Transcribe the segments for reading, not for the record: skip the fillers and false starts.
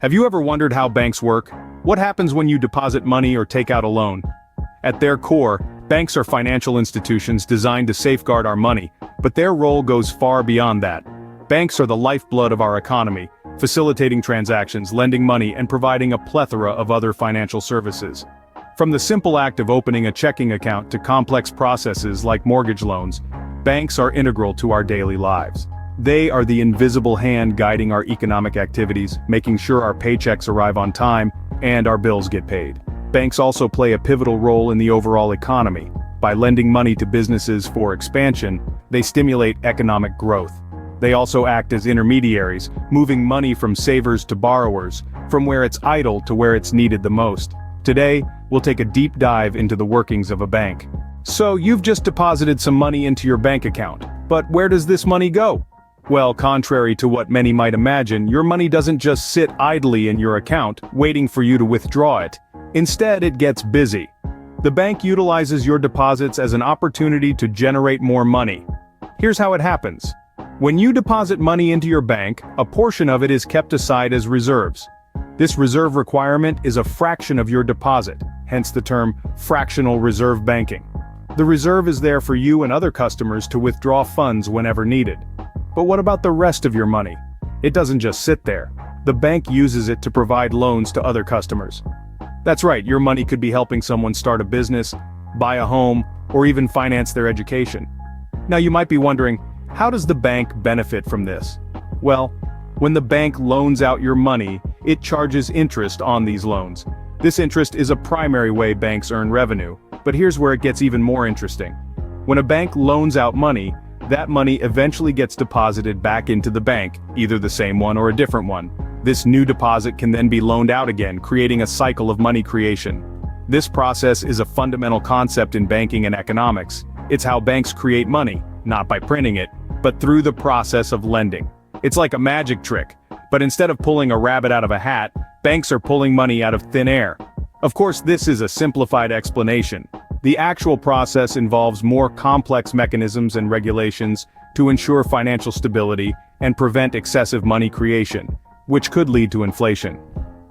Have you ever wondered how banks work? What happens when you deposit money or take out a loan? At their core, banks are financial institutions designed to safeguard our money, but their role goes far beyond that. Banks are the lifeblood of our economy, facilitating transactions, lending money, and providing a plethora of other financial services. From the simple act of opening a checking account to complex processes like mortgage loans, banks are integral to our daily lives. They are the invisible hand guiding our economic activities, making sure our paychecks arrive on time and our bills get paid. Banks also play a pivotal role in the overall economy. By lending money to businesses for expansion, they stimulate economic growth. They also act as intermediaries, moving money from savers to borrowers, from where it's idle to where it's needed the most. Today, we'll take a deep dive into the workings of a bank. So you've just deposited some money into your bank account, but where does this money go? Well, contrary to what many might imagine, your money doesn't just sit idly in your account, waiting for you to withdraw it. Instead, it gets busy. The bank utilizes your deposits as an opportunity to generate more money. Here's how it happens. When you deposit money into your bank, a portion of it is kept aside as reserves. This reserve requirement is a fraction of your deposit, hence the term fractional reserve banking. The reserve is there for you and other customers to withdraw funds whenever needed. But what about the rest of your money? It doesn't just sit there. The bank uses it to provide loans to other customers. That's right, your money could be helping someone start a business, buy a home, or even finance their education. Now you might be wondering, how does the bank benefit from this? Well, when the bank loans out your money, it charges interest on these loans. This interest is a primary way banks earn revenue, but here's where it gets even more interesting. When a bank loans out money, that money eventually gets deposited back into the bank, either the same one or a different one. This new deposit can then be loaned out again, creating a cycle of money creation. This process is a fundamental concept in banking and economics. It's how banks create money, not by printing it, but through the process of lending. It's like a magic trick, but instead of pulling a rabbit out of a hat, banks are pulling money out of thin air. Of course, this is a simplified explanation. The actual process involves more complex mechanisms and regulations to ensure financial stability and prevent excessive money creation, which could lead to inflation.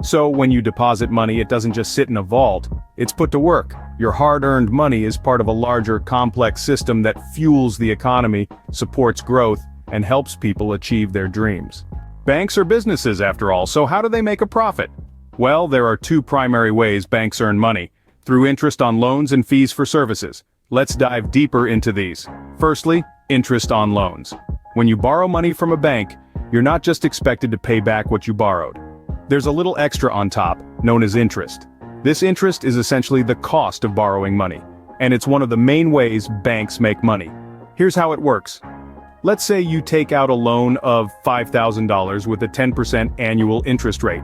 So when you deposit money, it doesn't just sit in a vault, it's put to work. Your hard-earned money is part of a larger, complex system that fuels the economy, supports growth, and helps people achieve their dreams. Banks are businesses after all, so how do they make a profit? Well, there are two primary ways banks earn money: through interest on loans and fees for services. Let's dive deeper into these. Firstly, interest on loans. When you borrow money from a bank, you're not just expected to pay back what you borrowed. There's a little extra on top, known as interest. This interest is essentially the cost of borrowing money, and it's one of the main ways banks make money. Here's how it works. Let's say you take out a loan of $5,000 with a 10% annual interest rate.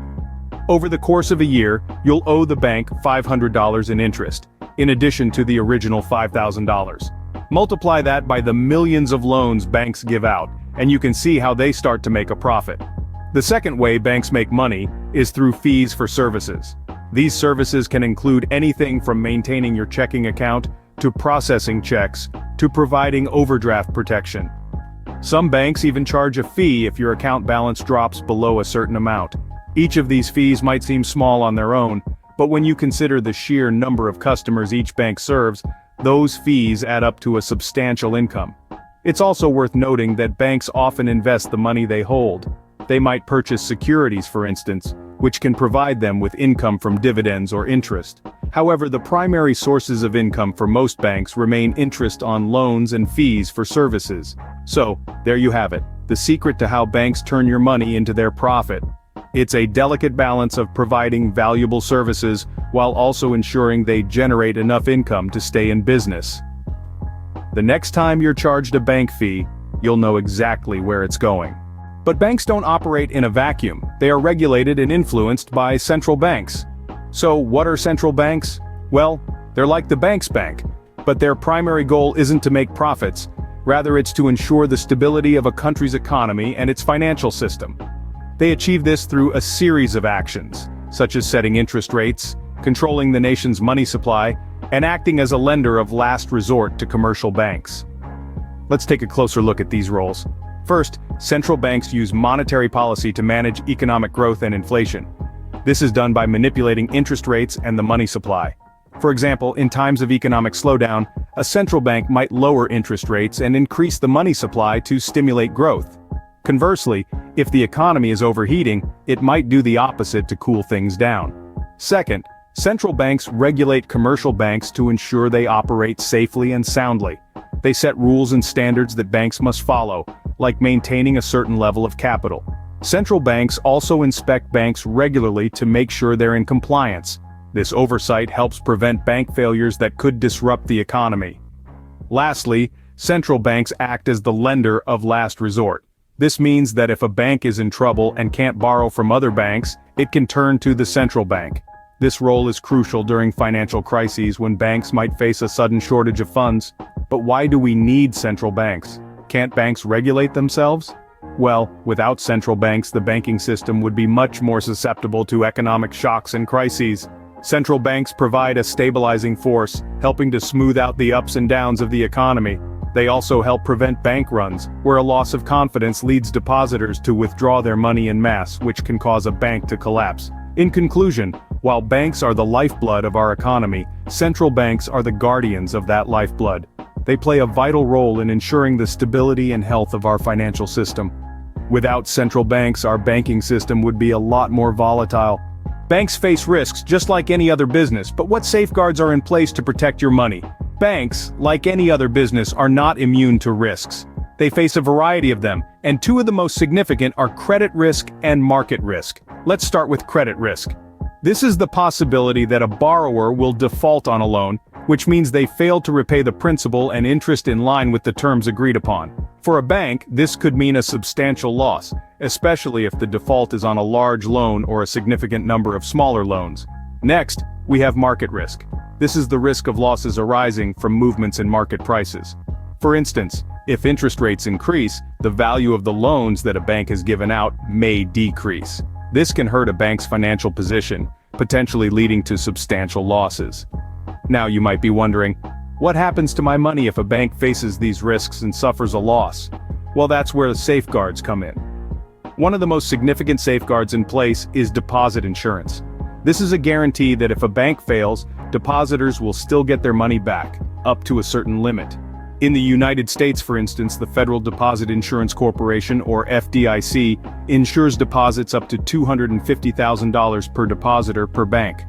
Over the course of a year, you'll owe the bank $500 in interest, in addition to the original $5,000. Multiply that by the millions of loans banks give out, and you can see how they start to make a profit. The second way banks make money is through fees for services. These services can include anything from maintaining your checking account, to processing checks, to providing overdraft protection. Some banks even charge a fee if your account balance drops below a certain amount. Each of these fees might seem small on their own, but when you consider the sheer number of customers each bank serves, those fees add up to a substantial income. It's also worth noting that banks often invest the money they hold. They might purchase securities, for instance, which can provide them with income from dividends or interest. However, the primary sources of income for most banks remain interest on loans and fees for services. So, there you have it, the secret to how banks turn your money into their profit. It's a delicate balance of providing valuable services while also ensuring they generate enough income to stay in business. The next time you're charged a bank fee, you'll know exactly where it's going. But banks don't operate in a vacuum. They are regulated and influenced by central banks. So what are central banks? Well, they're like the bank's bank, but their primary goal isn't to make profits. Rather, it's to ensure the stability of a country's economy and its financial system. They achieve this through a series of actions, such as setting interest rates, controlling the nation's money supply, and acting as a lender of last resort to commercial banks. Let's take a closer look at these roles. First, central banks use monetary policy to manage economic growth and inflation. This is done by manipulating interest rates and the money supply. For example, in times of economic slowdown, a central bank might lower interest rates and increase the money supply to stimulate growth. Conversely, if the economy is overheating, it might do the opposite to cool things down. Second, central banks regulate commercial banks to ensure they operate safely and soundly. They set rules and standards that banks must follow, like maintaining a certain level of capital. Central banks also inspect banks regularly to make sure they're in compliance. This oversight helps prevent bank failures that could disrupt the economy. Lastly, central banks act as the lender of last resort. This means that if a bank is in trouble and can't borrow from other banks, it can turn to the central bank. This role is crucial during financial crises when banks might face a sudden shortage of funds. But why do we need central banks? Can't banks regulate themselves? Well, without central banks, the banking system would be much more susceptible to economic shocks and crises. Central banks provide a stabilizing force, helping to smooth out the ups and downs of the economy. They also help prevent bank runs, where a loss of confidence leads depositors to withdraw their money en masse, which can cause a bank to collapse. In conclusion, while banks are the lifeblood of our economy, central banks are the guardians of that lifeblood. They play a vital role in ensuring the stability and health of our financial system. Without central banks, our banking system would be a lot more volatile. Banks face risks just like any other business, but what safeguards are in place to protect your money? Banks, like any other business, are not immune to risks. They face a variety of them, and two of the most significant are credit risk and market risk. Let's start with credit risk. This is the possibility that a borrower will default on a loan, which means they fail to repay the principal and interest in line with the terms agreed upon. For a bank, this could mean a substantial loss, especially if the default is on a large loan or a significant number of smaller loans. Next, we have market risk. This is the risk of losses arising from movements in market prices. For instance, if interest rates increase, the value of the loans that a bank has given out may decrease. This can hurt a bank's financial position, potentially leading to substantial losses. Now you might be wondering, what happens to my money if a bank faces these risks and suffers a loss? Well, that's where the safeguards come in. One of the most significant safeguards in place is deposit insurance. This is a guarantee that if a bank fails, depositors will still get their money back, up to a certain limit. In the United States, for instance, the Federal Deposit Insurance Corporation, or FDIC, insures deposits up to $250,000 per depositor per bank.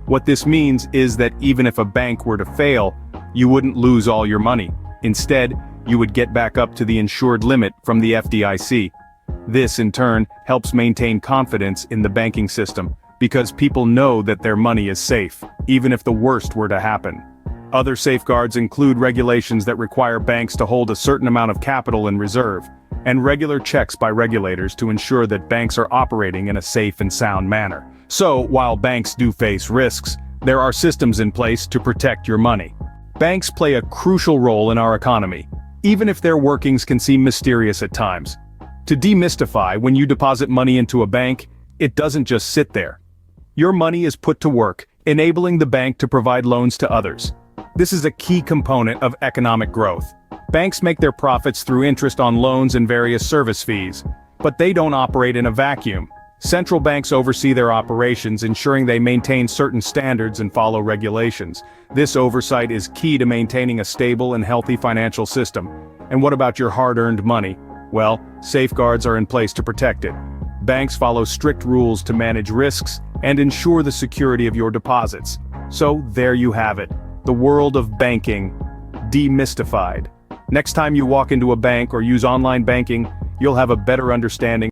What this means is that even if a bank were to fail, you wouldn't lose all your money. Instead, you would get back up to the insured limit from the FDIC. This, in turn, helps maintain confidence in the banking system, because people know that their money is safe, even if the worst were to happen. Other safeguards include regulations that require banks to hold a certain amount of capital in reserve, and regular checks by regulators to ensure that banks are operating in a safe and sound manner. So, while banks do face risks, there are systems in place to protect your money. Banks play a crucial role in our economy, even if their workings can seem mysterious at times. To demystify, when you deposit money into a bank, it doesn't just sit there. Your money is put to work, enabling the bank to provide loans to others. This is a key component of economic growth. Banks make their profits through interest on loans and various service fees, but they don't operate in a vacuum. Central banks oversee their operations, ensuring they maintain certain standards and follow regulations. This oversight is key to maintaining a stable and healthy financial system. And what about your hard-earned money? Well, safeguards are in place to protect it. Banks follow strict rules to manage risks and ensure the security of your deposits. So there you have it, the world of banking, demystified. Next time you walk into a bank or use online banking, you'll have a better understanding